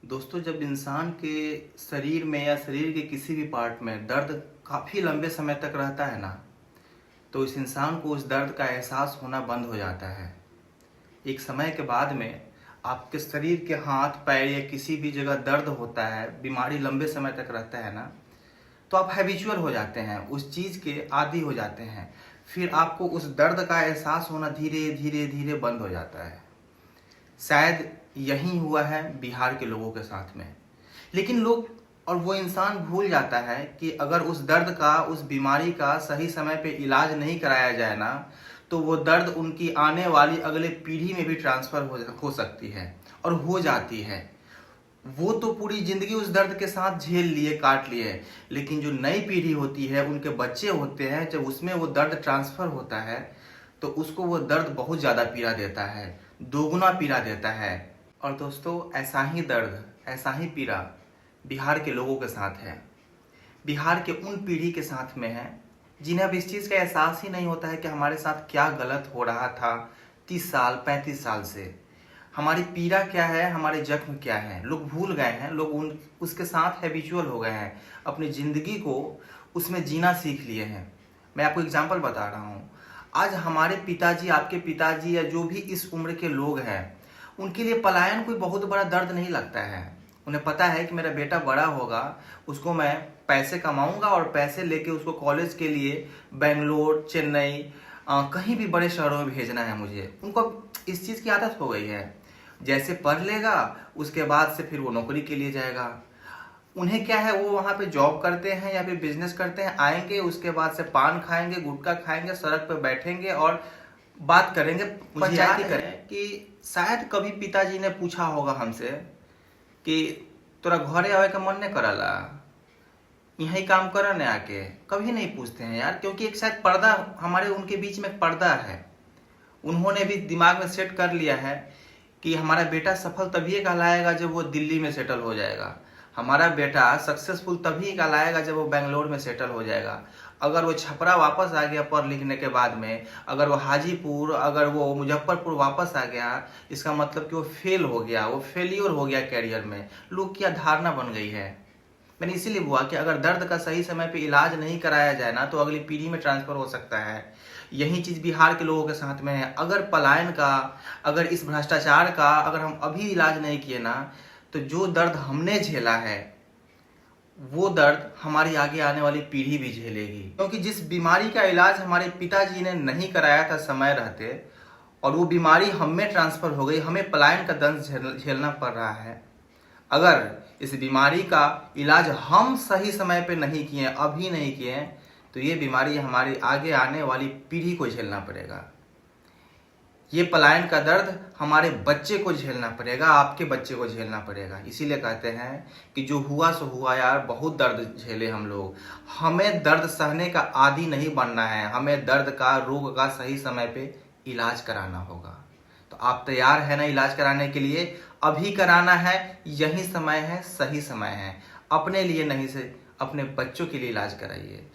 दोस्तों, जब इंसान के शरीर में या शरीर के किसी भी पार्ट में दर्द काफ़ी लंबे समय तक रहता है ना, तो इस इंसान को उस दर्द का एहसास होना बंद हो जाता है। एक समय के बाद में आपके शरीर के हाथ पैर या किसी भी जगह दर्द होता है, बीमारी लंबे समय तक रहता है ना, तो आप हैबिचुअल हो जाते हैं, उस चीज़ के आदी हो जाते हैं। फिर आपको उस दर्द का एहसास होना धीरे धीरे धीरे बंद हो जाता है। शायद यही हुआ है बिहार के लोगों के साथ में। लेकिन लोग और वो इंसान भूल जाता है कि अगर उस दर्द का, उस बीमारी का सही समय पे इलाज नहीं कराया जाए ना, तो वो दर्द उनकी आने वाली अगले पीढ़ी में भी ट्रांसफ़र हो सकती है और हो जाती है। वो तो पूरी ज़िंदगी उस दर्द के साथ झेल लिए, काट लिए, लेकिन जो नई पीढ़ी होती है, उनके बच्चे होते हैं, जब उसमें वो दर्द ट्रांसफ़र होता है तो उसको वो दर्द बहुत ज़्यादा पीड़ा देता है, दोगुना पीड़ा देता है। और दोस्तों, ऐसा ही दर्द, ऐसा ही पीड़ा बिहार के लोगों के साथ है। बिहार के उन पीढ़ी के साथ में है जिन्हें अब इस चीज़ का एहसास ही नहीं होता है कि हमारे साथ क्या गलत हो रहा था 30 साल 35 साल से। हमारी पीड़ा क्या है, हमारे जख्म क्या है, लोग भूल गए हैं। लोग उसके साथ हैबिचुअल हो गए हैं, अपनी ज़िंदगी को उसमें जीना सीख लिए हैं। मैं आपको एग्जाम्पल बता रहा हूँ। आज हमारे पिताजी, आपके पिताजी या जो भी इस उम्र के लोग हैं, उनके लिए पलायन कोई बहुत बड़ा दर्द नहीं लगता है। उन्हें पता है कि मेरा बेटा बड़ा होगा, उसको मैं पैसे कमाऊंगा और पैसे लेके उसको कॉलेज के लिए बेंगलोर, चेन्नई, कहीं भी बड़े शहरों में भेजना है मुझे। उनको इस चीज़ की आदत हो गई है। जैसे पढ़ लेगा, उसके बाद से फिर वो नौकरी के लिए जाएगा। उन्हें क्या है, वो वहाँ पे जॉब करते हैं या फिर बिजनेस करते हैं, आएंगे, उसके बाद से पान खाएंगे, गुटखा खाएंगे, सड़क पे बैठेंगे और बात करेंगे, पंचायती करें। कि शायद कभी पिताजी ने पूछा होगा हमसे कि तोरा घरे आवे का मन नहीं करला, यही काम कर न आके। कभी नहीं पूछते हैं यार, क्योंकि एक शायद पर्दा, हमारे उनके बीच में एक पर्दा है। उन्होंने भी दिमाग में सेट कर लिया है कि हमारा बेटा सफल तभी कहलाएगा जब वो दिल्ली में सेटल हो जाएगा, हमारा बेटा सक्सेसफुल तभी कहलाएगा जब वो बेंगलोर में सेटल हो जाएगा। अगर वो छपरा वापस आ गया पढ़ लिखने के बाद में, अगर वो हाजीपुर, अगर वो मुजफ्फरपुर वापस आ गया, इसका मतलब कि वो फेल हो गया, वो फेलियर हो गया कैरियर में। लोग की धारणा बन गई है। मैंने इसीलिए हुआ कि अगर दर्द का सही समय पे इलाज नहीं कराया जाए ना, तो अगली पीढ़ी में ट्रांसफर हो सकता है। यही चीज़ बिहार के लोगों के साथ में है। अगर पलायन का, अगर इस भ्रष्टाचार का अगर हम अभी इलाज नहीं किए ना, तो जो दर्द हमने झेला है वो दर्द हमारी आगे आने वाली पीढ़ी भी झेलेगी। क्योंकि जिस बीमारी का इलाज हमारे पिताजी ने नहीं कराया था समय रहते, और वो बीमारी हम में ट्रांसफर हो गई, हमें पलायन का दर्द झेलना पड़ रहा है। अगर इस बीमारी का इलाज हम सही समय पे नहीं किए, अभी नहीं किए, तो ये बीमारी हमारी आगे आने वाली पीढ़ी को झेलना पड़ेगा। ये पलायन का दर्द हमारे बच्चे को झेलना पड़ेगा, आपके बच्चे को झेलना पड़ेगा। इसीलिए कहते हैं कि जो हुआ सो हुआ यार, बहुत दर्द झेले हम लोग। हमें दर्द सहने का आदी नहीं बनना है, हमें दर्द का, रोग का सही समय पे इलाज कराना होगा। तो आप तैयार है ना इलाज कराने के लिए? अभी कराना है, यही समय है, सही समय है। अपने लिए नहीं से अपने बच्चों के लिए इलाज कराइए।